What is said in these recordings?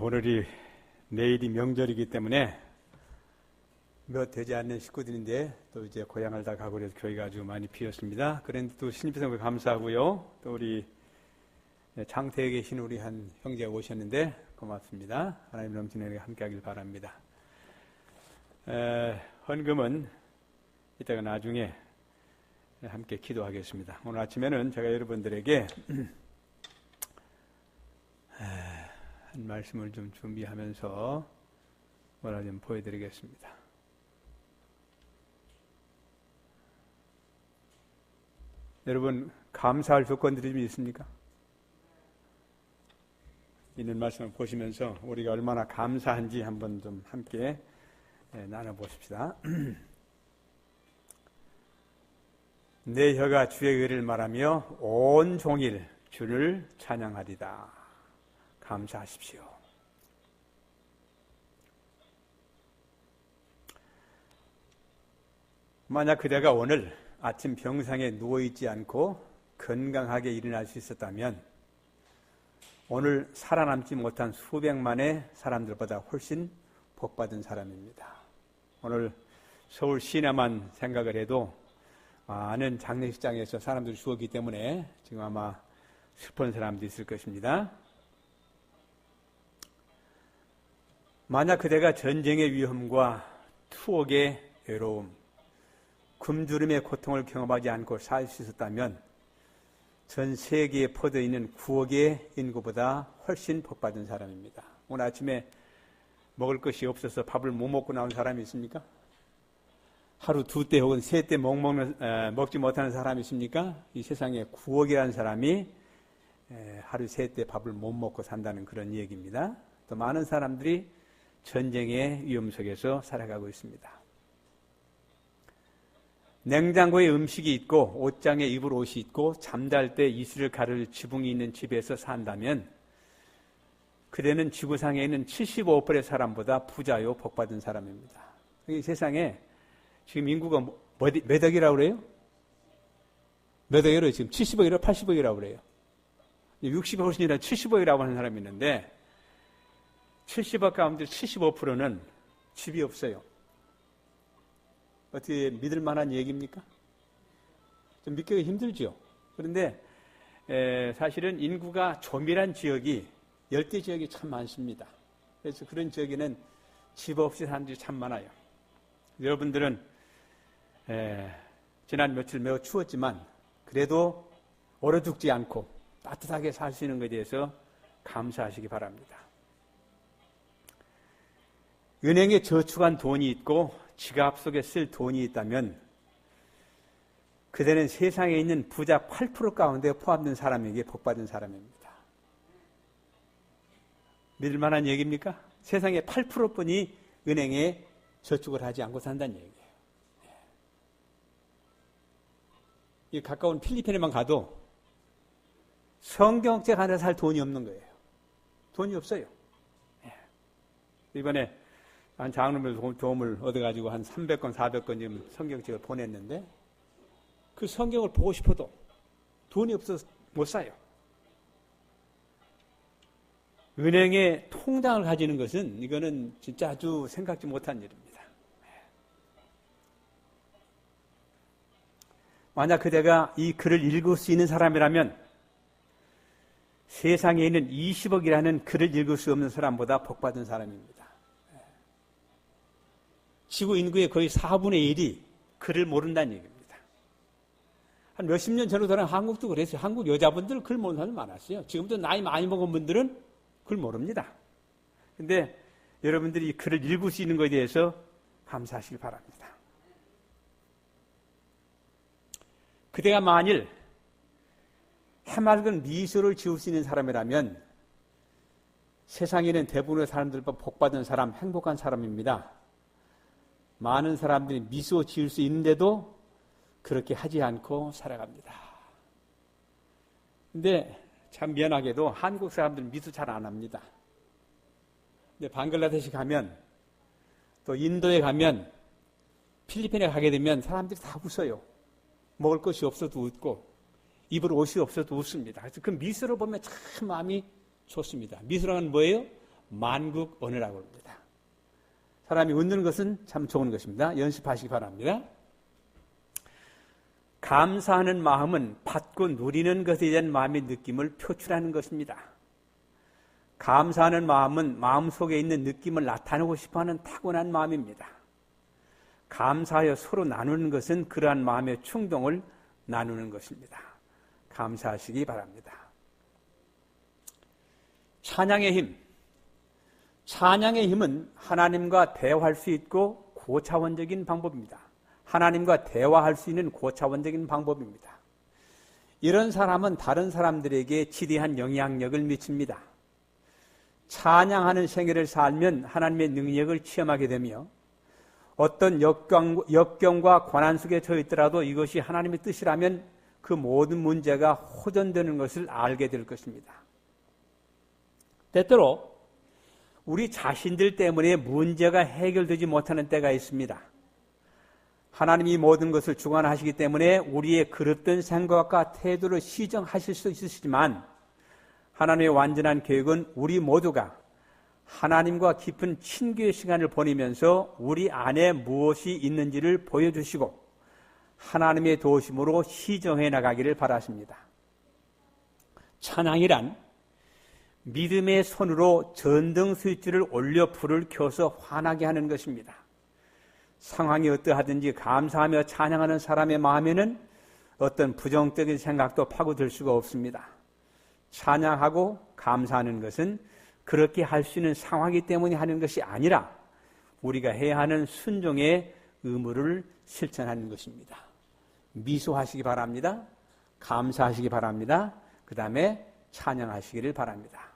오늘이 내일이 명절이기 때문에 몇 되지 않는 식구들인데 또 이제 고향을 다 가고 그래서 교회가 아주 많이 비었습니다. 그런데 또 신입생을 감사하고요. 또 우리 장태에 계신 우리 한 형제가 오셨는데 고맙습니다. 하나님 넘치는 은혜가 함께하길 바랍니다. 헌금은 이따가 나중에 함께 기도하겠습니다. 오늘 아침에는 제가 여러분들에게 한 말씀을 좀 준비하면서 뭐라 좀 보여드리겠습니다. 여러분, 감사할 조건들이 좀 있습니까? 있는 말씀을 보시면서 우리가 얼마나 감사한지 한번 좀 함께 나눠보십시다. 내 혀가 주의 의를 말하며 온 종일 주를 찬양하리다. 감사하십시오. 만약 그대가 오늘 아침 병상에 누워있지 않고 건강하게 일어날 수 있었다면 오늘 살아남지 못한 수백만의 사람들보다 훨씬 복받은 사람입니다. 오늘 서울 시내만 생각을 해도 많은 장례식장에서 사람들이 죽었기 때문에 지금 아마 슬픈 사람도 있을 것입니다. 만약 그대가 전쟁의 위험과 투옥의 외로움, 굶주림의 고통을 경험하지 않고 살 수 있었다면 전 세계에 퍼져 있는 9억의 인구보다 훨씬 복받은 사람입니다. 오늘 아침에 먹을 것이 없어서 밥을 못 먹고 나온 사람이 있습니까? 하루 2때 혹은 3때 먹지 못하는 사람이 있습니까? 이 세상에 9억이라는 사람이 하루 3때 밥을 못 먹고 산다는 그런 얘기입니다. 또 많은 사람들이 전쟁의 위험 속에서 살아가고 있습니다. 냉장고에 음식이 있고 옷장에 입을 옷이 있고 잠잘 때 이슬을 가를 지붕이 있는 집에서 산다면 그대는 지구상에 있는 75%의 사람보다 부자요 복받은 사람입니다. 이 세상에 지금 인구가 몇 억이라고 그래요? 몇 억이라고 지금 70억이라고 80억이라고 그래요. 60억 훨씬이라 70억이라고 하는 사람이 있는데 70억 가운데 75%는 집이 없어요. 어떻게 믿을 만한 얘기입니까? 좀 믿기가 힘들죠. 그런데 사실은 인구가 조밀한 지역이 열대 지역이 참 많습니다. 그래서 그런 지역에는 집 없이 사는 사람들이 참 많아요. 여러분들은 지난 며칠 매우 추웠지만 그래도 얼어 죽지 않고 따뜻하게 살 수 있는 것에 대해서 감사하시기 바랍니다. 은행에 저축한 돈이 있고 지갑 속에 쓸 돈이 있다면 그대는 세상에 있는 부자 8% 가운데 포함된 사람에게 복받은 사람입니다. 믿을 만한 얘기입니까? 세상에 8%뿐이 은행에 저축을 하지 않고 산다는 얘기예요. 이 가까운 필리핀에만 가도 성경책 하나 살 돈이 없는 거예요. 돈이 없어요. 이번에 한 장로님의 도움을 얻어가지고 한 300권, 400권 지금 성경책을 보냈는데 그 성경을 보고 싶어도 돈이 없어서 못 사요. 은행에 통장을 가지는 것은 이거는 진짜 아주 생각지 못한 일입니다. 만약 그대가 이 글을 읽을 수 있는 사람이라면 세상에 있는 20억이라는 글을 읽을 수 없는 사람보다 복받은 사람입니다. 지구 인구의 거의 4분의 1이 글을 모른다는 얘기입니다. 한 몇십 년 전부터는 한국도 그랬어요. 한국 여자분들 글 모르는 사람이 많았어요. 지금도 나이 많이 먹은 분들은 글 모릅니다. 그런데 여러분들이 이 글을 읽을 수 있는 것에 대해서 감사하시기 바랍니다. 그대가 만일 해맑은 미소를 지을 수 있는 사람이라면 세상에는 대부분의 사람들보다 복받은 사람, 행복한 사람입니다. 많은 사람들이 미소 지을 수 있는데도 그렇게 하지 않고 살아갑니다. 근데 참 미안하게도 한국 사람들은 미소 잘 안 합니다. 근데 방글라데시 가면 또 인도에 가면 필리핀에 가게 되면 사람들이 다 웃어요. 먹을 것이 없어도 웃고 입을 옷이 없어도 웃습니다. 그래서 그 미소를 보면 참 마음이 좋습니다. 미소란 뭐예요? 만국 언어라고 합니다. 사람이 웃는 것은 참 좋은 것입니다. 연습하시기 바랍니다. 감사하는 마음은 받고 누리는 것에 대한 마음의 느낌을 표출하는 것입니다. 감사하는 마음은 마음속에 있는 느낌을 나타내고 싶어하는 타고난 마음입니다. 감사하여 서로 나누는 것은 그러한 마음의 충동을 나누는 것입니다. 감사하시기 바랍니다. 찬양의 힘. 찬양의 힘은 하나님과 대화할 수 있고 고차원적인 방법입니다. 하나님과 대화할 수 있는 고차원적인 방법입니다. 이런 사람은 다른 사람들에게 지대한 영향력을 미칩니다. 찬양하는 생애를 살면 하나님의 능력을 체험하게 되며 어떤 역경과 고난 속에 처해 있더라도 이것이 하나님의 뜻이라면 그 모든 문제가 호전되는 것을 알게 될 것입니다. 때때로 우리 자신들 때문에 문제가 해결되지 못하는 때가 있습니다. 하나님이 모든 것을 주관하시기 때문에 우리의 그릇된 생각과 태도를 시정하실 수 있으시지만 하나님의 완전한 계획은 우리 모두가 하나님과 깊은 친교의 시간을 보내면서 우리 안에 무엇이 있는지를 보여주시고 하나님의 도우심으로 시정해 나가기를 바라십니다. 찬양이란 믿음의 손으로 전등 스위치를 올려 불을 켜서 환하게 하는 것입니다. 상황이 어떠하든지 감사하며 찬양하는 사람의 마음에는 어떤 부정적인 생각도 파고들 수가 없습니다. 찬양하고 감사하는 것은 그렇게 할 수 있는 상황이기 때문에 하는 것이 아니라 우리가 해야 하는 순종의 의무를 실천하는 것입니다. 미소하시기 바랍니다. 감사하시기 바랍니다. 그 다음에 찬양하시기를 바랍니다.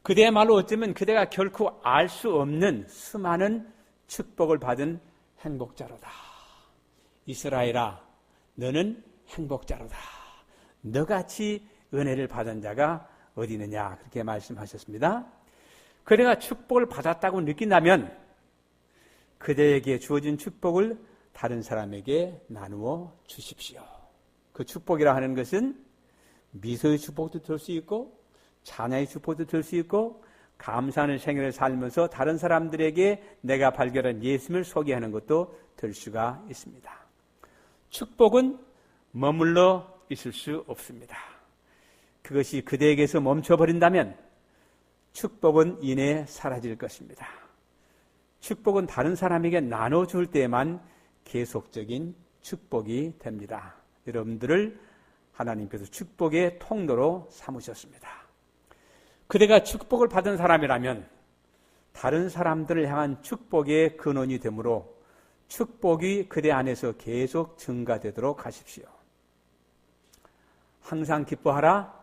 그대의 말로 어쩌면 그대가 결코 알 수 없는 수많은 축복을 받은 행복자로다. 이스라엘아, 너는 행복자로다. 너같이 은혜를 받은 자가 어디 있느냐, 그렇게 말씀하셨습니다. 그대가 축복을 받았다고 느낀다면 그대에게 주어진 축복을 다른 사람에게 나누어 주십시오. 그 축복이라 하는 것은 미소의 축복도 될 수 있고 찬양의 축복도 될 수 있고 감사하는 생애를 살면서 다른 사람들에게 내가 발견한 예수님을 소개하는 것도 될 수가 있습니다. 축복은 머물러 있을 수 없습니다. 그것이 그대에게서 멈춰버린다면 축복은 이내 사라질 것입니다. 축복은 다른 사람에게 나눠줄 때만 계속적인 축복이 됩니다. 여러분들을 하나님께서 축복의 통로로 삼으셨습니다. 그대가 축복을 받은 사람이라면 다른 사람들을 향한 축복의 근원이 되므로 축복이 그대 안에서 계속 증가되도록 하십시오. 항상 기뻐하라.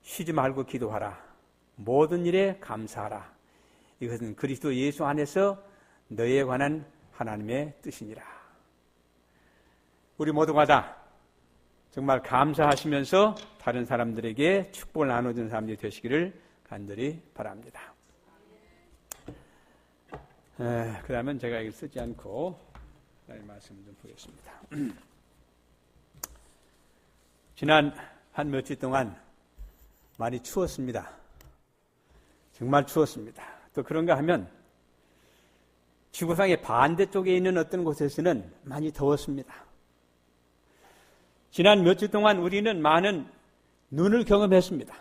쉬지 말고 기도하라. 모든 일에 감사하라. 이것은 그리스도 예수 안에서 너희에 관한 하나님의 뜻이니라. 우리 모두가 다 정말 감사하시면서 다른 사람들에게 축복을 나눠주는 사람들이 되시기를 간절히 바랍니다. 그 다음은 제가 이걸 쓰지 않고 말씀 좀 보겠습니다. 지난 한 며칠 동안 많이 추웠습니다. 정말 추웠습니다. 또 그런가 하면 지구상의 반대쪽에 있는 어떤 곳에서는 많이 더웠습니다. 지난 며칠 동안 우리는 많은 눈을 경험했습니다.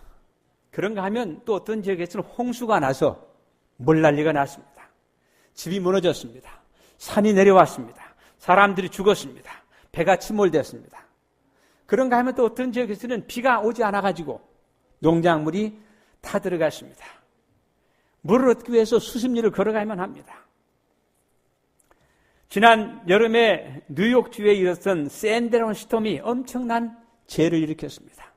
그런가 하면 또 어떤 지역에서는 홍수가 나서 물난리가 났습니다. 집이 무너졌습니다. 산이 내려왔습니다. 사람들이 죽었습니다. 배가 침몰됐습니다. 그런가 하면 또 어떤 지역에서는 비가 오지 않아가지고 농작물이 타 들어갔습니다. 물을 얻기 위해서 수십 리를 걸어가야만 합니다. 지난 여름에 뉴욕주에 일었던 샌드라운 스톰이 엄청난 재해를 일으켰습니다.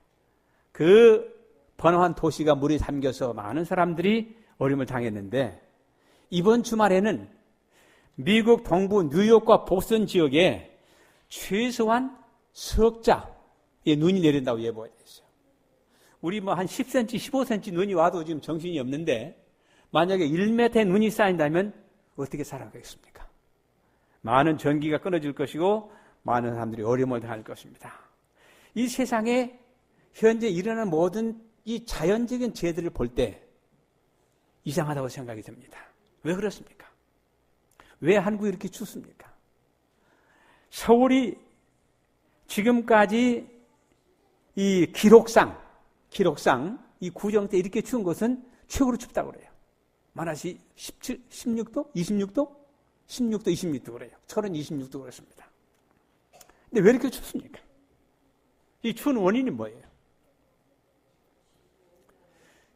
그 번화한 도시가 물이 잠겨서 많은 사람들이 어려움을 당했는데 이번 주말에는 미국 동부 뉴욕과 보스턴 지역에 최소한 석자의 눈이 내린다고 예보가 됐어요. 우리 한 10cm, 15cm 눈이 와도 지금 정신이 없는데 만약에 1m의 눈이 쌓인다면 어떻게 살아가겠습니까? 많은 전기가 끊어질 것이고 많은 사람들이 어려움을 당할 것입니다. 이 세상에 현재 일어나는 모든 이 자연적인 재해들을 볼 때 이상하다고 생각이 듭니다. 왜 그렇습니까? 왜 한국이 이렇게 춥습니까? 서울이 지금까지 이 기록상 이 구정 때 이렇게 추운 것은 최고로 춥다고 그래요. 많아시 17, 16도? 26도? 16도, 26도 그래요. 철은 26도 그렇습니다. 근데 왜 이렇게 춥습니까? 이 추운 원인이 뭐예요?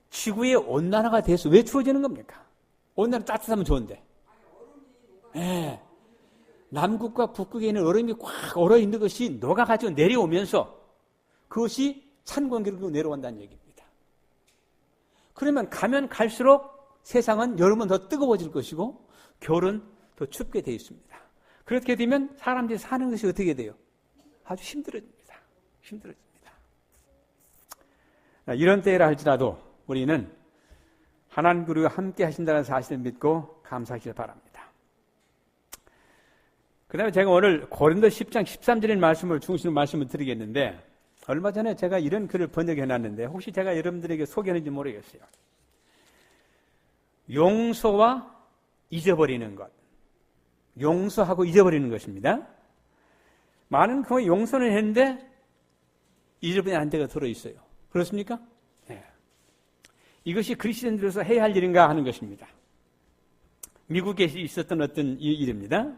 지구의 온난화가 돼서 왜 추워지는 겁니까? 온난화 따뜻하면 좋은데. 네. 남극과 북극에 있는 얼음이 꽉 얼어있는 것이 녹아가지고 내려오면서 그것이 찬 공기로 내려온다는 얘기입니다. 그러면 가면 갈수록 세상은 여름은 더 뜨거워질 것이고 겨울은 더 춥게 되어 있습니다. 그렇게 되면 사람들이 사는 것이 어떻게 돼요? 아주 힘들어집니다. 이런 때라 할지라도 우리는 하나님 그리고 함께 하신다는 사실을 믿고 감사하시길 바랍니다. 그 다음에 제가 오늘 고린도 10장 13절의 말씀을 중심으로 말씀을 드리겠는데 얼마 전에 제가 이런 글을 번역해 놨는데 혹시 제가 여러분들에게 소개했는지 모르겠어요. 용서와 잊어버리는 것. 용서하고 잊어버리는 것입니다. 많은 경우에 용서는 했는데 잊어버리는 한대가 들어있어요. 그렇습니까? 네. 이것이 그리스도인들로서 해야 할 일인가 하는 것입니다. 미국에 있었던 어떤 일입니다.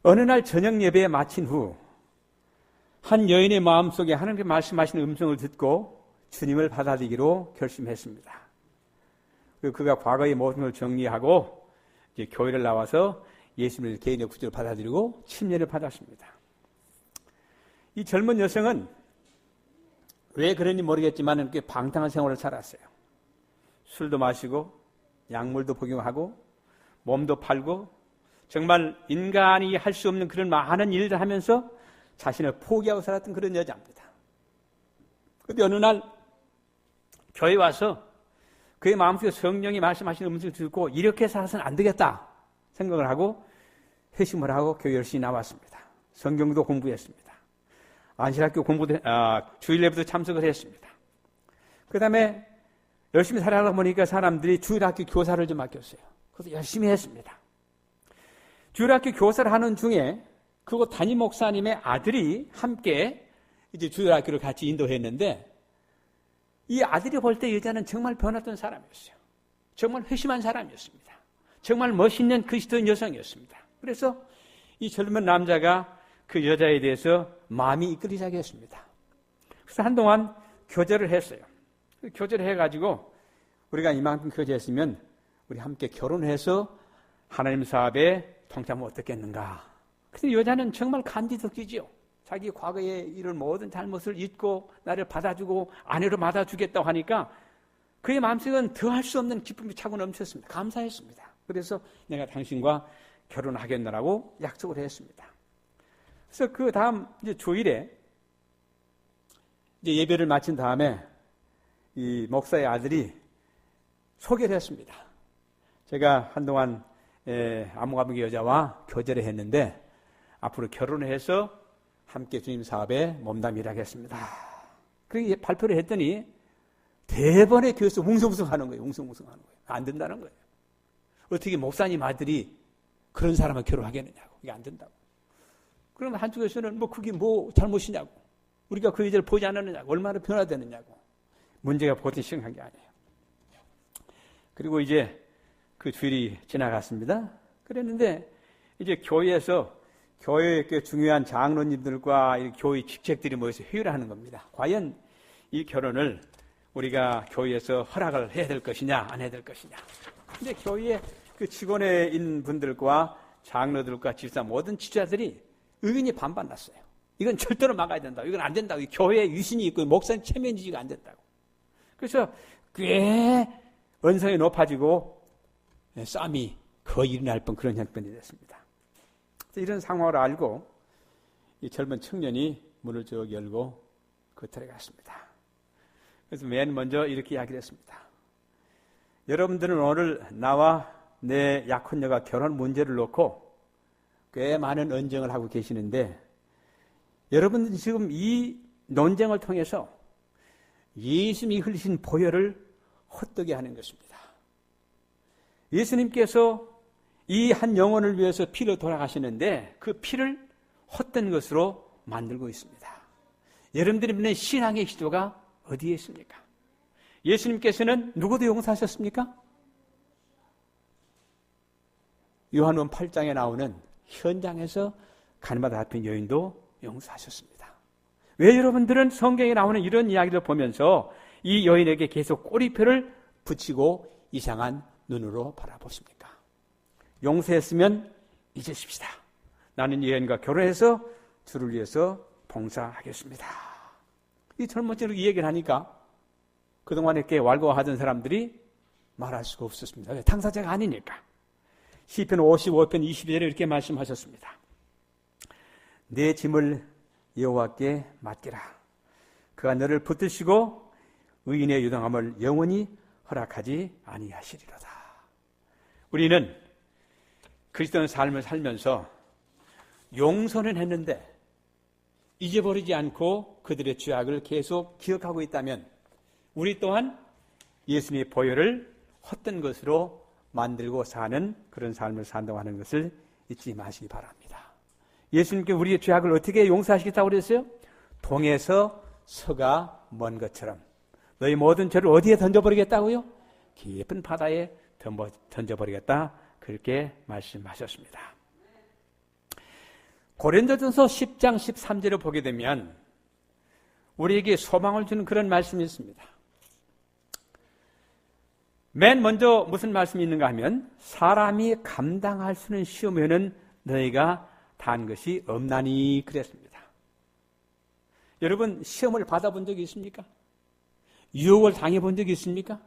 어느 날 저녁 예배에 마친 후 한 여인의 마음속에 하나님께 말씀하시는 음성을 듣고 주님을 받아들이기로 결심했습니다. 그리고 그가 과거의 모든 걸 정리하고 이제 교회를 나와서 예수님을 개인의 구주로 받아들이고 침례를 받았습니다. 이 젊은 여성은 왜 그런지 모르겠지만 꽤 방탕한 생활을 살았어요. 술도 마시고 약물도 복용하고 몸도 팔고 정말 인간이 할 수 없는 그런 많은 일을 하면서 자신을 포기하고 살았던 그런 여자입니다. 그런데 어느 날 교회에 와서 그의 마음속에 성령이 말씀하시는 음성을 듣고 이렇게 살아서는 안 되겠다 생각을 하고 회심을 하고 교회 열심히 나왔습니다. 성경도 공부했습니다. 안식학교 주일 예배도 참석을 했습니다. 그 다음에 열심히 살아가다 보니까 사람들이 주일학교 교사를 좀 맡겼어요. 그래서 열심히 했습니다. 주일학교 교사를 하는 중에 그곳 담임 목사님의 아들이 함께 이제 주일학교를 같이 인도했는데 이 아들이 볼 때 여자는 정말 변했던 사람이었어요. 정말 회심한 사람이었습니다. 정말 멋있는 그리스도인 여성이었습니다. 그래서 이 젊은 남자가 그 여자에 대해서 마음이 이끌리기 시작했습니다. 그래서 한동안 교제를 했어요. 교제를 해가지고 우리가 이만큼 교제했으면 우리 함께 결혼해서 하나님 사업에 동참하면 어떻겠는가. 그래서 여자는 정말 간지덕지지요. 자기 과거의 이런 모든 잘못을 잊고 나를 받아주고 아내로 받아주겠다고 하니까 그의 마음속은 더할 수 없는 기쁨이 차고 넘쳤습니다. 감사했습니다. 그래서 내가 당신과 결혼하겠노라고 약속을 했습니다. 그래서 그 다음 이제 주일에 이제 예배를 마친 다음에 이 목사의 아들이 소개를 했습니다. 제가 한동안 아무가무의 여자와 교제를 했는데 앞으로 결혼을 해서 함께 주님 사업에 몸담 일하겠습니다. 그렇게 발표를 했더니 대번에 교회에서 웅성웅성하는 거예요. 웅성웅성하는 거예요. 안 된다는 거예요. 어떻게 목사님 아들이 그런 사람을 결혼하겠느냐고. 이게 안 된다고. 그러면 한쪽에서는 그게 뭐 잘못이냐고. 우리가 그 여자를 보지 않았느냐고. 얼마나 변화되느냐고. 문제가 보통 심각한 게 아니에요. 그리고 이제 그 주일이 지나갔습니다. 그랬는데 이제 교회에서 교회의 중요한 장로님들과 교회 직책들이 모여서 회의를 하는 겁니다. 과연 이 결혼을 우리가 교회에서 허락을 해야 될 것이냐 안 해야 될 것이냐. 근데 교회의 그 직원에 있는 분들과 장로들과 집사 모든 지도자들이 의견이 반반 났어요. 이건 절대로 막아야 된다고. 이건 안 된다고. 교회에 유신이 있고 목사님 체면 지지가 안 된다고. 그래서 꽤 언성이 높아지고 싸움이 거의 일어날 뻔 그런 형편이 됐습니다. 이런 상황을 알고 이 젊은 청년이 문을 쭉 열고 겉에 갔습니다. 그래서 맨 먼저 이렇게 이야기를 했습니다. 여러분들은 오늘 나와 내 약혼녀가 결혼 문제를 놓고 꽤 많은 언쟁을 하고 계시는데 여러분들은 지금 이 논쟁을 통해서 예수님이 흘리신 보혈을 헛되게 하는 것입니다. 예수님께서 이 한 영혼을 위해서 피로 돌아가시는데 그 피를 헛된 것으로 만들고 있습니다. 여러분들이 믿는 신앙의 기도가 어디에 있습니까? 예수님께서는 누구도 용서하셨습니까? 요한복음 8장에 나오는 현장에서 가늠하다 잡힌 여인도 용서하셨습니다. 왜 여러분들은 성경에 나오는 이런 이야기를 보면서 이 여인에게 계속 꼬리표를 붙이고 이상한 눈으로 바라보십니까? 용서했으면 잊으십시다. 나는 이 여인과 결혼해서 주를 위해서 봉사하겠습니다. 이 젊은이들이 이 얘기를 하니까 그동안 이렇게 왈가왈부하던 사람들이 말할 수가 없었습니다. 왜? 당사자가 아니니까. 시편 55편 22절에 이렇게 말씀하셨습니다. 내 짐을 여호와께 맡기라. 그가 너를 붙드시고 의인의 유당함을 영원히 허락하지 아니하시리로다. 우리는 그리스도의 삶을 살면서 용서는 했는데 잊어버리지 않고 그들의 죄악을 계속 기억하고 있다면 우리 또한 예수님의 보혈을 헛된 것으로 만들고 사는 그런 삶을 산다고 하는 것을 잊지 마시기 바랍니다. 예수님께 우리의 죄악을 어떻게 용서하시겠다고 그랬어요? 동에서 서가 먼 것처럼 너희 모든 죄를 어디에 던져버리겠다고요? 깊은 바다에 던져버리겠다. 그렇게 말씀하셨습니다. 고린도전서 10장 13절을 보게 되면 우리에게 소망을 주는 그런 말씀이 있습니다. 맨 먼저 무슨 말씀이 있는가 하면 사람이 감당할 수 있는 시험에는 너희가 단 것이 없나니 그랬습니다. 여러분 시험을 받아본 적이 있습니까? 유혹을 당해본 적이 있습니까?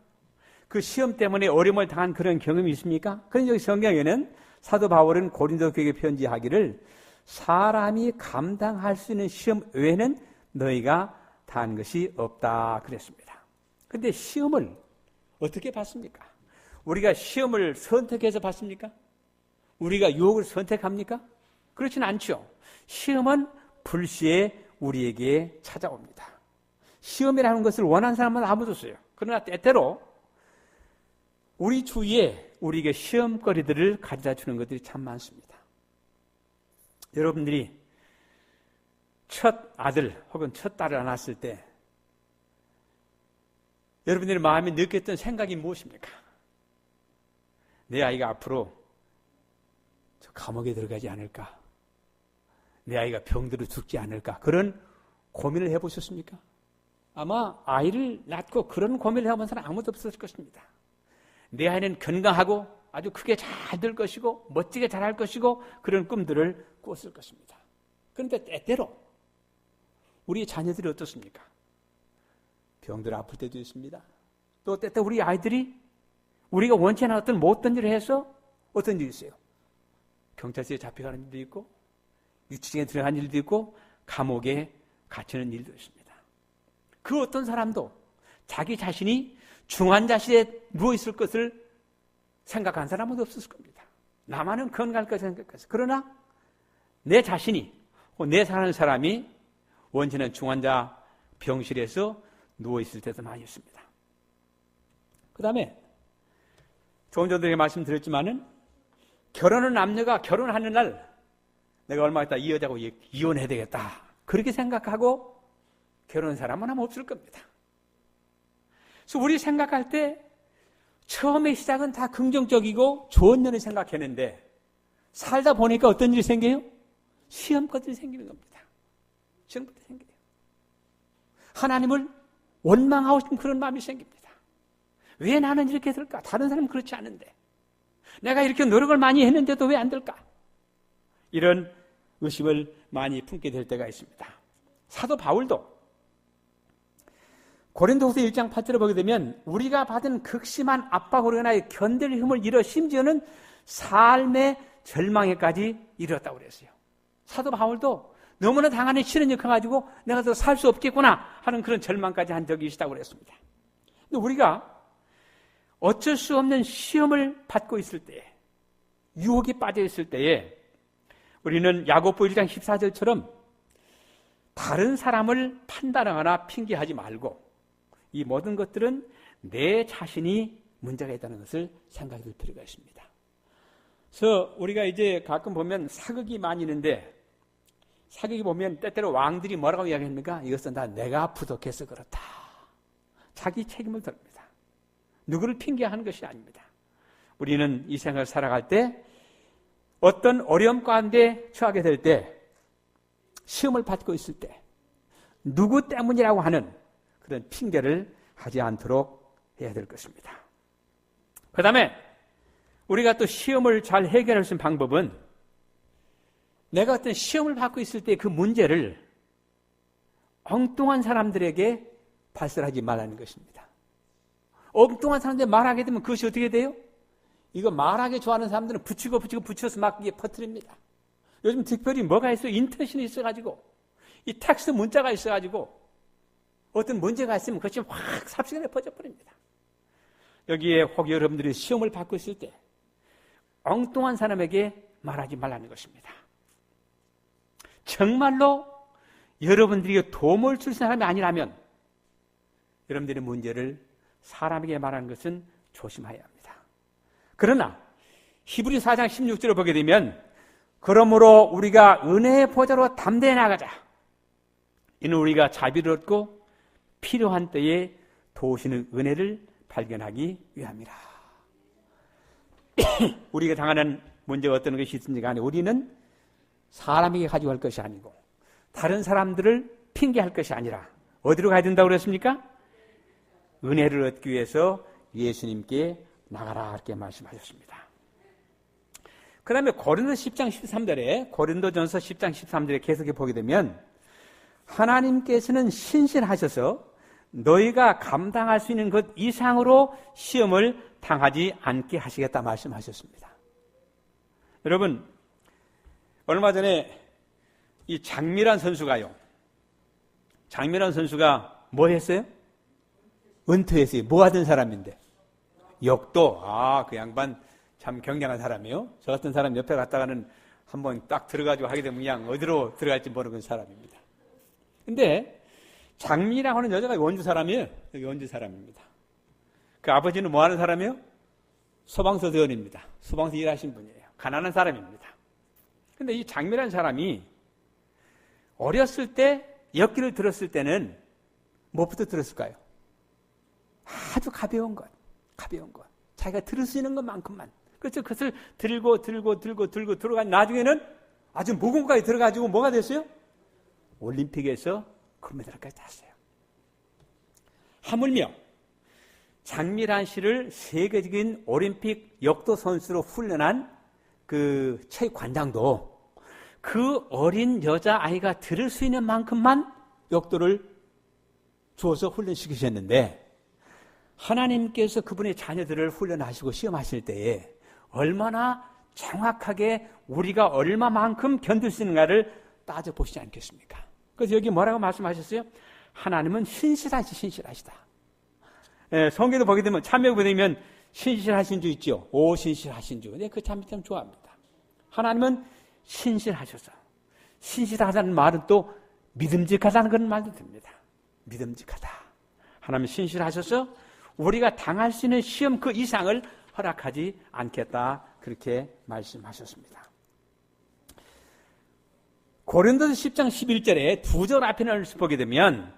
그 시험 때문에 어려움을 당한 그런 경험이 있습니까? 그런 여기 성경에는 사도 바울은 고린도 교회에 편지하기를 사람이 감당할 수 있는 시험 외에는 너희가 단 것이 없다 그랬습니다. 그런데 시험을 어떻게 받습니까? 우리가 시험을 선택해서 받습니까? 우리가 유혹을 선택합니까? 그렇지는 않죠. 시험은 불시에 우리에게 찾아옵니다. 시험이라는 것을 원하는 사람은 아무도 없어요. 그러나 때때로 우리 주위에 우리에게 시험거리들을 가져다 주는 것들이 참 많습니다. 여러분들이 첫 아들 혹은 첫 딸을 낳았을 때 여러분들의 마음에 느꼈던 생각이 무엇입니까? 내 아이가 앞으로 저 감옥에 들어가지 않을까? 내 아이가 병들어 죽지 않을까? 그런 고민을 해보셨습니까? 아마 아이를 낳고 그런 고민을 해본 사람 아무도 없었을 것입니다. 내 아이는 건강하고 아주 크게 잘 될 것이고 멋지게 잘할 것이고 그런 꿈들을 꿨을 것입니다. 그런데 때때로 우리 자녀들이 어떻습니까? 병들 아플 때도 있습니다. 또 때때로 우리 아이들이 우리가 원치 않은 어떤 못된 일을 해서 어떤 일이 있어요? 경찰서에 잡혀가는 일도 있고 유치장에 들어간 일도 있고 감옥에 갇히는 일도 있습니다. 그 어떤 사람도 자기 자신이 중환자실에 누워있을 것을 생각한 사람은 없었을 겁니다. 나만은 건강할 것을 생각했어요. 그러나 내 자신이 내 사는 사람이 원치는 중환자 병실에서 누워있을 때도 많이 있습니다. 그 다음에 조금 전에 말씀드렸지만은 결혼한 남녀가 결혼하는 날 내가 얼마 있다 이 여자하고 이혼해야 되겠다 그렇게 생각하고 결혼한 사람은 아마 없을 겁니다. 그래서 우리 생각할 때 처음에 시작은 다 긍정적이고 좋은 면을 생각했는데 살다 보니까 어떤 일이 생겨요? 시험거들이 생기는 겁니다. 시험거들이 생겨요. 하나님을 원망하고 싶은 그런 마음이 생깁니다. 왜 나는 이렇게 될까? 다른 사람은 그렇지 않은데 내가 이렇게 노력을 많이 했는데도 왜 안 될까? 이런 의심을 많이 품게 될 때가 있습니다. 사도 바울도 고린도후서 1장 8절을 보게 되면 우리가 받은 극심한 압박으로 인하여 견딜 힘을 잃어 심지어는 삶의 절망에까지 이르렀다고 그랬어요. 사도 바울도 너무나 당하는 시련이 커가지고 내가 더 살 수 없겠구나 하는 그런 절망까지 한 적이 있다고 그랬습니다. 근데 우리가 어쩔 수 없는 시험을 받고 있을 때에 유혹에 빠져 있을 때에 우리는 야고보 1장 14절처럼 다른 사람을 판단하거나 핑계하지 말고 이 모든 것들은 내 자신이 문제가 있다는 것을 생각해 둘 필요가 있습니다. 그래서 우리가 이제 가끔 보면 사극이 많이 있는데, 사극이 보면 때때로 왕들이 뭐라고 이야기합니까? 이것은 다 내가 부족해서 그렇다. 자기 책임을 덜니다. 누구를 핑계하는 것이 아닙니다. 우리는 이 생을 살아갈 때 어떤 어려움 가운데 처하게 될 때, 시험을 받고 있을 때 누구 때문이라고 하는 그런 핑계를 하지 않도록 해야 될 것입니다. 그 다음에 우리가 또 시험을 잘 해결할 수 있는 방법은, 내가 어떤 시험을 받고 있을 때 그 문제를 엉뚱한 사람들에게 발설하지 말라는 것입니다. 엉뚱한 사람들에게 말하게 되면 그것이 어떻게 돼요? 이거 말하기 좋아하는 사람들은 붙여서 막 이게 퍼뜨립니다. 요즘 특별히 뭐가 있어요? 인터넷이 있어가지고, 이 텍스트 문자가 있어가지고, 어떤 문제가 있으면 그것이 확 삽시간에 퍼져버립니다. 여기에 혹 여러분들이 시험을 받고 있을 때 엉뚱한 사람에게 말하지 말라는 것입니다. 정말로 여러분들이 도움을 줄 사람이 아니라면 여러분들의 문제를 사람에게 말하는 것은 조심해야 합니다. 그러나 히브리 4장 16절을 보게 되면, 그러므로 우리가 은혜의 보좌로 담대히 나가자. 이는 우리가 자비를 얻고 필요한 때에 도우시는 은혜를 발견하기 위함이라. 우리가 당하는 문제가 어떤 것이 있든지 간에 우리는 사람에게 가져갈 것이 아니고 다른 사람들을 핑계할 것이 아니라 어디로 가야 된다고 그랬습니까? 은혜를 얻기 위해서 예수님께 나가라, 이렇게 말씀하셨습니다. 그 다음에 고린도전서 10장 13절에, 고린도전서 10장 13절에 계속해 보게 되면, 하나님께서는 신실하셔서 너희가 감당할 수 있는 것 이상으로 시험을 당하지 않게 하시겠다 말씀하셨습니다. 여러분, 얼마 전에 이 장미란 선수가요, 장미란 선수가 뭐 했어요? 은퇴했어요. 뭐 하던 사람인데? 역도. 그 양반 참 경량한 사람이에요. 저 같은 사람 옆에 갔다가는 한번 딱 들어가지고 하게 되면 그냥 어디로 들어갈지 모르는 사람입니다. 근데 장미라고 하는 여자가 원주 사람이에요. 여기 원주 사람입니다. 그 아버지는 뭐 하는 사람이에요? 소방서 대원입니다. 소방서 일하신 분이에요. 가난한 사람입니다. 근데 이 장미라는 사람이 어렸을 때 역기를 들었을 때는 무엇부터 들었을까요? 아주 가벼운 것. 자기가 들을 수 있는 것만큼만. 그래서 그것을 들고 들어간 나중에는 아주 무거운 것까지 들어가지고 뭐가 됐어요? 올림픽에서 금메달까지 땄어요. 하물며 장미란 씨를 세계적인 올림픽 역도 선수로 훈련한 그 체육관장도 그 어린 여자아이가 들을 수 있는 만큼만 역도를 주어서 훈련시키셨는데, 하나님께서 그분의 자녀들을 훈련하시고 시험하실 때에 얼마나 정확하게 우리가 얼마만큼 견딜 수 있는가를 따져보시지 않겠습니까? 그래서 여기 뭐라고 말씀하셨어요? 하나님은 신실하시다. 성경도 보게 되면, 참여 보게 되면 신실하신 주 있죠. 오 신실하신 주. 네, 그 참 좋아합니다. 하나님은 신실하셔서, 신실하다는 말은 또 믿음직하다는 그런 말도 듭니다. 믿음직하다. 하나님 신실하셔서 우리가 당할 수 있는 시험 그 이상을 허락하지 않겠다, 그렇게 말씀하셨습니다. 고린도서 10장 11절에 두 절 앞에를 보게 되면,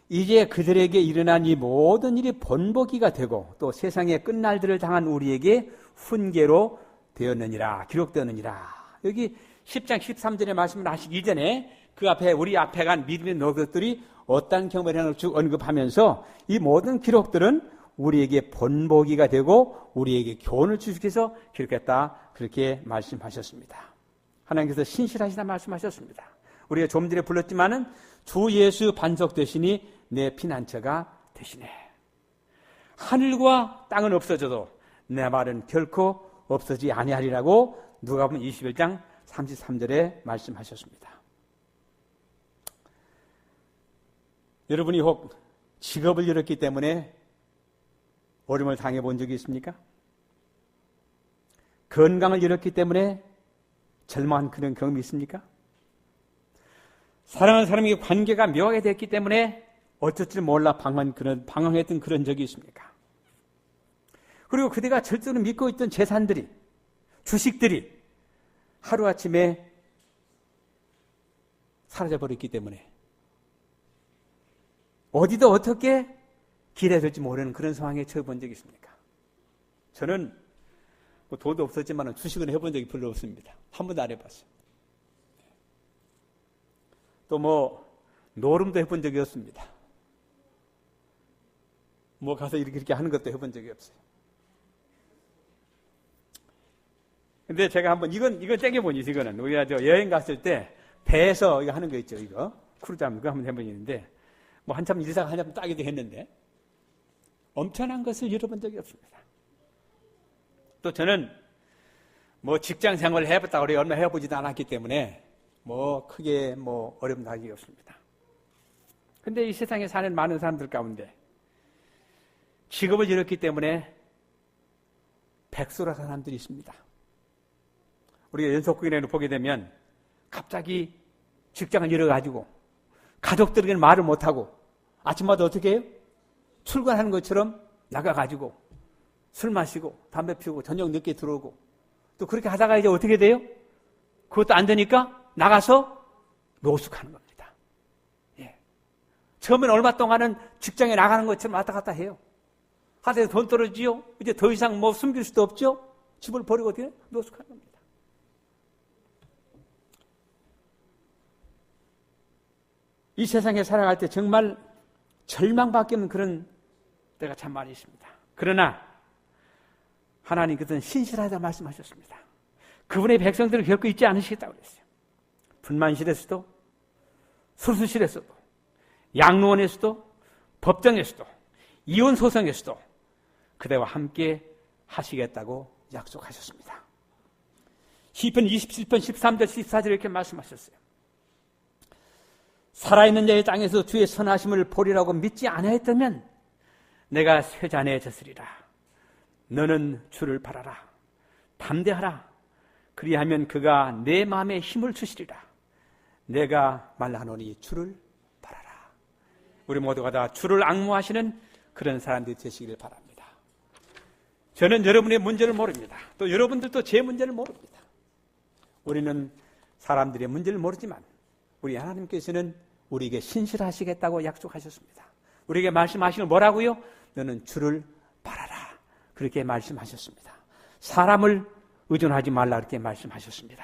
이제 그들에게 일어난 이 모든 일이 본보기가 되고 또 세상의 끝날들을 당한 우리에게 훈계로 되었느니라, 기록되었느니라. 여기 10장 13절에 말씀을 하시기 이전에 그 앞에 우리 앞에 간 믿음의 너희들이 어떠한 경험을 하는지 쭉 언급하면서 이 모든 기록들은 우리에게 본보기가 되고 우리에게 교훈을 주시기 위해서 기록했다, 그렇게 말씀하셨습니다. 하나님께서 신실하시다 말씀하셨습니다. 우리가 좀 전에 불렀지만은 주 예수 반석 되시니 내 피난처가 되시네. 하늘과 땅은 없어져도 내 말은 결코 없어지지 아니하리라고 누가복음 21장 33절에 말씀하셨습니다. 여러분이 혹 직업을 잃었기 때문에 어려움을 당해본 적이 있습니까? 건강을 잃었기 때문에 절망한 그런 경험이 있습니까? 사랑하는 사람에게 관계가 묘하게 됐기 때문에 어쩔 줄 몰라 방황했던 그런 적이 있습니까? 그리고 그대가 절대로 믿고 있던 재산들이, 주식들이 하루아침에 사라져버렸기 때문에 어디도 어떻게 길해야 될지 모르는 그런 상황에 처해 본 적이 있습니까? 저는 뭐 돈도 없었지만 주식은 해본 적이 별로 없습니다. 한 번도 안 해봤어요. 또 뭐 노름도 해본 적이 없습니다. 뭐 가서 이렇게 하는 것도 해본 적이 없어요. 근데 제가 한번 이건 땡겨보니 이거는 우리가 여행 갔을 때 배에서 이거 하는 거 있죠, 이거 크루즈 하면 그거 한번 해본 적이 있는데 뭐 한참 일사가 한참 따기도 했는데 엄청난 것을 잃어본 적이 없습니다. 또 저는 뭐 직장 생활을 해봤다고 그래 얼마 해보지도 않았기 때문에 뭐 크게 뭐 어려움 나기 없습니다. 근데 이 세상에 사는 많은 사람들 가운데 직업을 잃었기 때문에 백수라는 사람들이 있습니다. 우리가 연속극인에 보게 되면 갑자기 직장을 잃어가지고 가족들에게는 말을 못하고 아침마다 어떻게 해요? 출근하는 것처럼 나가가지고 술 마시고 담배 피우고 저녁 늦게 들어오고 또 그렇게 하다가 이제 어떻게 돼요? 그것도 안 되니까 나가서 노숙하는 겁니다. 예. 처음엔 얼마 동안은 직장에 나가는 것처럼 왔다 갔다 해요. 하다가 돈 떨어지요? 이제 더 이상 뭐 숨길 수도 없죠? 집을 버리고 어떻게 노숙하는 겁니다. 이 세상에 살아갈 때 정말 절망밖에 없는 그런 때가 참 많이 있습니다. 그러나 하나님께서는 신실하다 말씀하셨습니다. 그분의 백성들을 결코 잊지 않으시겠다고 그랬어요. 분만실에서도 술수실에서도 양로원에서도 법정에서도 이혼 소송에서도 그대와 함께 하시겠다고 약속하셨습니다. 시편 27편 13절 14절 이렇게 말씀하셨어요. 살아있는 자의 땅에서 주의 선하심을 보리라고 믿지 않아했다면 내가 쇠잔에 졌으리라. 너는 주를 바라라. 담대하라. 그리하면 그가 내 마음에 힘을 주시리라. 내가 말하노니 주를 바라라. 우리 모두가 다 주를 앙무하시는 그런 사람들이 되시기를 바랍니다. 저는 여러분의 문제를 모릅니다. 또 여러분들도 제 문제를 모릅니다. 우리는 사람들의 문제를 모르지만 우리 하나님께서는 우리에게 신실하시겠다고 약속하셨습니다. 우리에게 말씀하시는 뭐라고요? 너는 주를 바라라. 그렇게 말씀하셨습니다. 사람을 의존하지 말라 그렇게 말씀하셨습니다.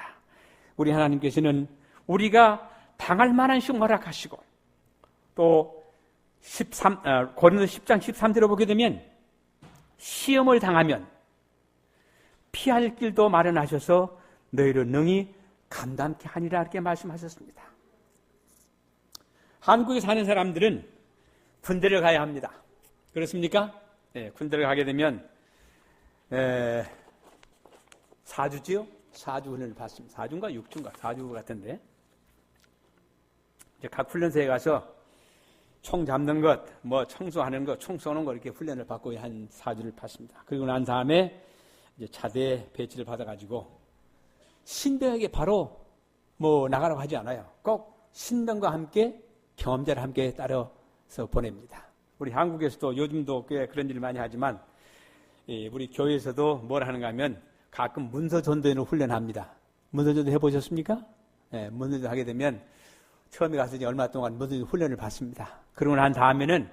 우리 하나님께서는 우리가 당할 만한 시험 허락하시고 또 고린도 10장 13절을 보게 되면 시험을 당하면 피할 길도 마련하셔서 너희를 능히 감당케 하니라 이렇게 말씀하셨습니다. 한국에 사는 사람들은 군대를 가야 합니다. 그렇습니까? 네, 군대를 가게 되면 4주지요? 4주 훈련을 받습니다. 4주인가 6주인가 4주 같은데 이제 각 훈련소에 가서 총 잡는 것, 뭐 청소하는 것, 총 쏘는 것 이렇게 훈련을 받고 한 4주를 받습니다. 그리고 난 다음에 이제 차대 배치를 받아가지고 신병에게 바로 뭐 나가라고 하지 않아요. 꼭 신병과 함께 경험자를 함께 따라서 보냅니다. 우리 한국에서도 요즘도 꽤 그런 일을 많이 하지만 우리 교회에서도 뭘 하는가 하면 가끔 문서전도회를 훈련합니다. 문서전도 해보셨습니까? 네, 문서전도 하게 되면 처음에 가서 이제 얼마 동안 문서전도 훈련을 받습니다. 그러고 난 다음에는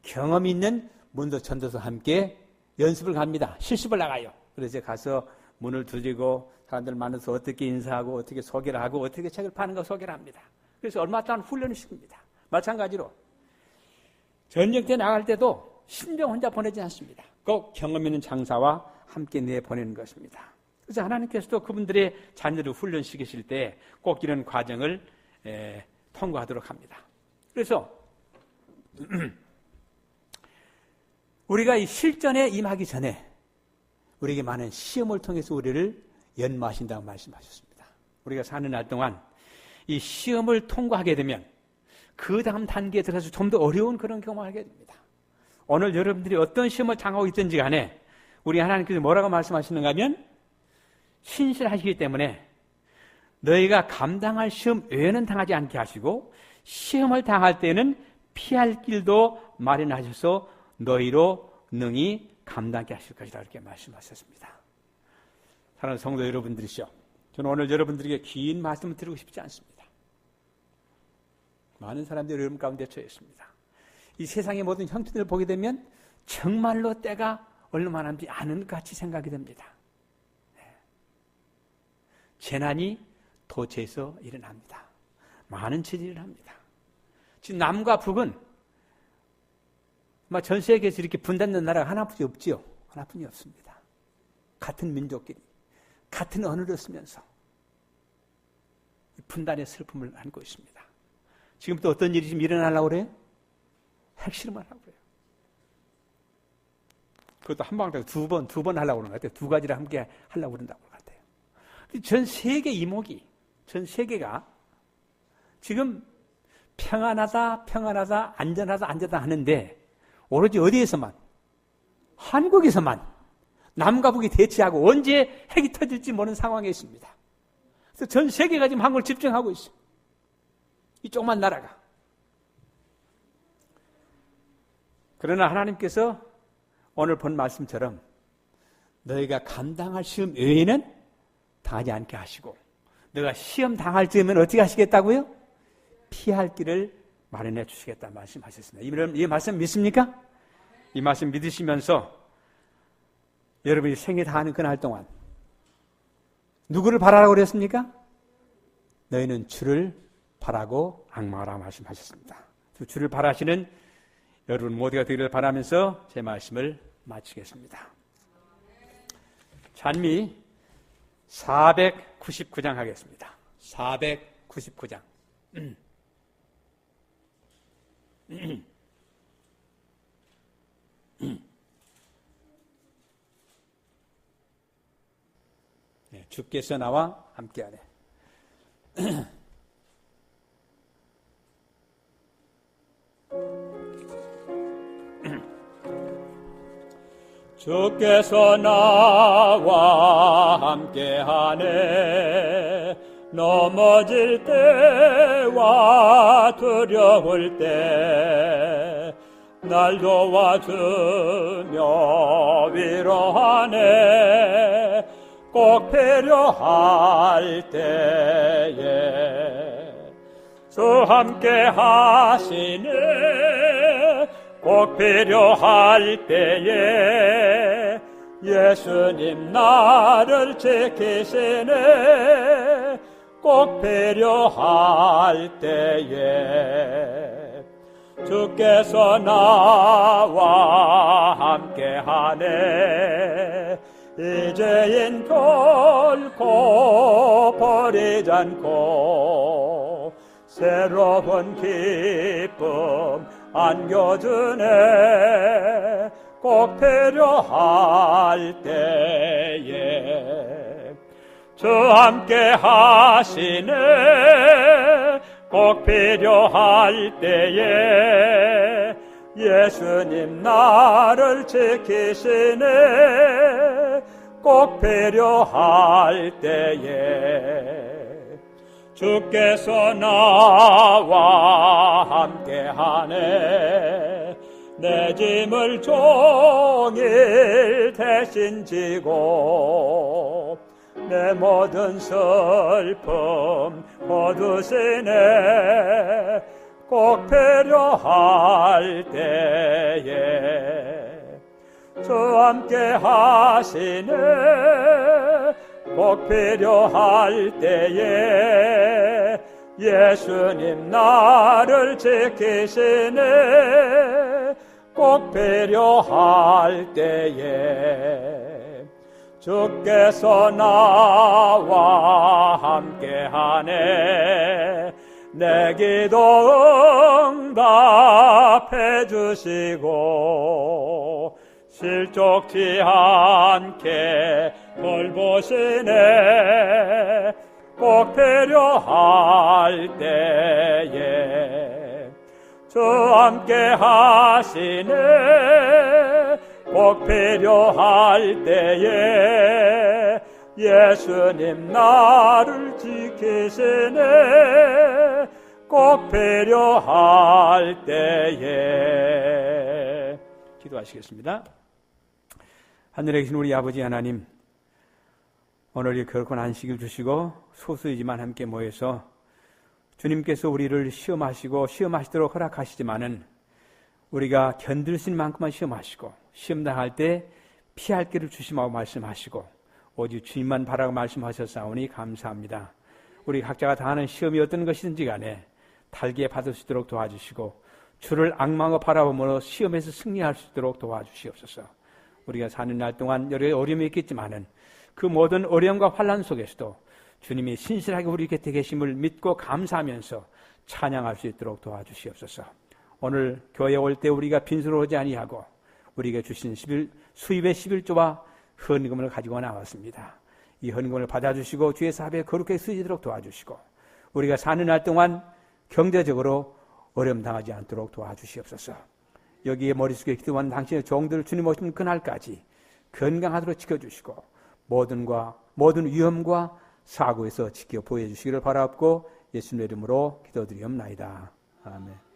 경험 있는 문서전도사 함께 연습을 갑니다. 실습을 나가요. 그래서 가서 문을 두드리고 사람들 만나서 어떻게 인사하고 어떻게 소개를 하고 어떻게 책을 파는 거 소개를 합니다. 그래서 얼마 동안 훈련을 시킵니다. 마찬가지로 전쟁터에 나갈 때도 신병 혼자 보내지 않습니다. 꼭 경험 있는 장사와 함께 내보내는 것입니다. 그래서 하나님께서도 그분들의 자녀를 훈련시키실 때 꼭 이런 과정을 통과하도록 합니다. 그래서 우리가 이 실전에 임하기 전에 우리에게 많은 시험을 통해서 우리를 연마하신다고 말씀하셨습니다. 우리가 사는 날 동안 이 시험을 통과하게 되면 그 다음 단계에 들어가서 좀 더 어려운 그런 경험을 하게 됩니다. 오늘 여러분들이 어떤 시험을 당하고 있든지 간에 우리 하나님께서 뭐라고 말씀하시는가 하면 신실하시기 때문에 너희가 감당할 시험 외에는 당하지 않게 하시고 시험을 당할 때는 피할 길도 마련하셔서 너희로 능히 감당케 하실 것이라 이렇게 말씀하셨습니다. 사랑하는 성도 여러분들이시여, 저는 오늘 여러분들에게 긴 말씀을 드리고 싶지 않습니다. 많은 사람들이 여러분 가운데 처해 있습니다. 이 세상의 모든 형편을 보게 되면 정말로 때가 얼마나 남지 않은 것 같이 생각이 됩니다. 재난이 도처에서 일어납니다. 많은 일이 일어납니다. 지금 남과 북은 전 세계에서 이렇게 분단된 나라가 하나뿐이 없지요. 하나뿐이 없습니다. 같은 민족끼리 같은 언어를 쓰면서 분단의 슬픔을 안고 있습니다. 지금 또 어떤 일이 좀 일어나려고 그래요? 핵실험을 하려고 그래요. 그것도 한 방에 두 번 하려고 그러는 것 같아요. 두 가지를 함께 하려고 그런다고 것 같아요. 전 세계 이목이, 전 세계가 지금 평안하다, 안전하다 하는데 오로지 어디에서만? 한국에서만 남과 북이 대치하고 언제 핵이 터질지 모르는 상황에 있습니다. 그래서 전 세계가 지금 한국을 집중하고 있어요. 이 조그만 나라가. 그러나 하나님께서 오늘 본 말씀처럼 너희가 감당할 시험 외에는 당하지 않게 하시고, 너희가 시험 당할 즈음에는 어떻게 하시겠다고요? 피할 길을 마련해 주시겠다 말씀하셨습니다. 이 말씀 믿습니까? 이 말씀 믿으시면서 여러분이 생애 다하는 그날 동안 누구를 바라라고 그랬습니까? 너희는 주를 바라고 앙망하라 말씀하셨습니다. 주를 바라시는 여러분 모두가 되기를 바라면서 제 말씀을 마치겠습니다. 찬미 499장 하겠습니다. 499장. 주께서 나와 함께하네. 주께서 나와 함께하네. 넘어질 때와 두려울 때 날 도와주며 위로하네. 꼭 필요할 때에 주 함께 하시네. 꼭 필요할 때에 예수님 나를 지키시네. 꼭 필요할 때에 주께서 나와 함께하네. 이제인 결코 버리지 않고 새로운 기쁨 안겨주네. 꼭 필요할 때에 주 함께 하시네. 꼭 필요할 때에 예수님 나를 지키시네. 꼭 필요할 때에 주께서 나와 함께하네. 내 짐을 종일 대신 지고 내 모든 슬픔 거두시네. 꼭 필요할 때에 주 함께 하시네. 꼭 필요할 때에 예수님 나를 지키시네. 꼭 필요할 때에 주께서 나와 함께하네. 내 기도 응답해 주시고 실족치 않게 돌보시네. 꼭 필요할 때에 주 함께 하시네. 꼭 필요할 때에 예수님 나를 지키시네. 꼭 배려할 때에. 기도하시겠습니다. 하늘에 계신 우리 아버지 하나님, 오늘이 결코 안식일 주시고 소수이지만 함께 모여서 주님께서 우리를 시험하시도록 허락하시지만은 우리가 견딜 수 있는 만큼만 시험하시고 시험 당할 때 피할 길을 주시마고 말씀하시고 오직 주님만 바라고 말씀하셨사오니 감사합니다. 우리 각자가 당하는 시험이 어떤 것이든지 간에 달게 받을 수 있도록 도와주시고 주를 악망으로 바라보므로 시험에서 승리할 수 있도록 도와주시옵소서. 우리가 사는 날 동안 여러 어려움이 있겠지만은 그 모든 어려움과 환난 속에서도 주님이 신실하게 우리 곁에 계심을 믿고 감사하면서 찬양할 수 있도록 도와주시옵소서. 오늘 교회에 올 때 우리가 빈수로 오지 아니하고 우리에게 주신 수입의 11조와 헌금을 가지고 나왔습니다. 이 헌금을 받아주시고 주의 사업에 거룩하게 쓰이도록 도와주시고 우리가 사는 날 동안 경제적으로 어려움 당하지 않도록 도와주시옵소서. 여기에 머릿속에 기도한 당신의 종들을 주님 오시는 그날까지 건강하도록 지켜주시고 모든 위험과 사고에서 지켜 보여주시기를 바라옵고 예수님의 이름으로 기도드리옵나이다. 아멘.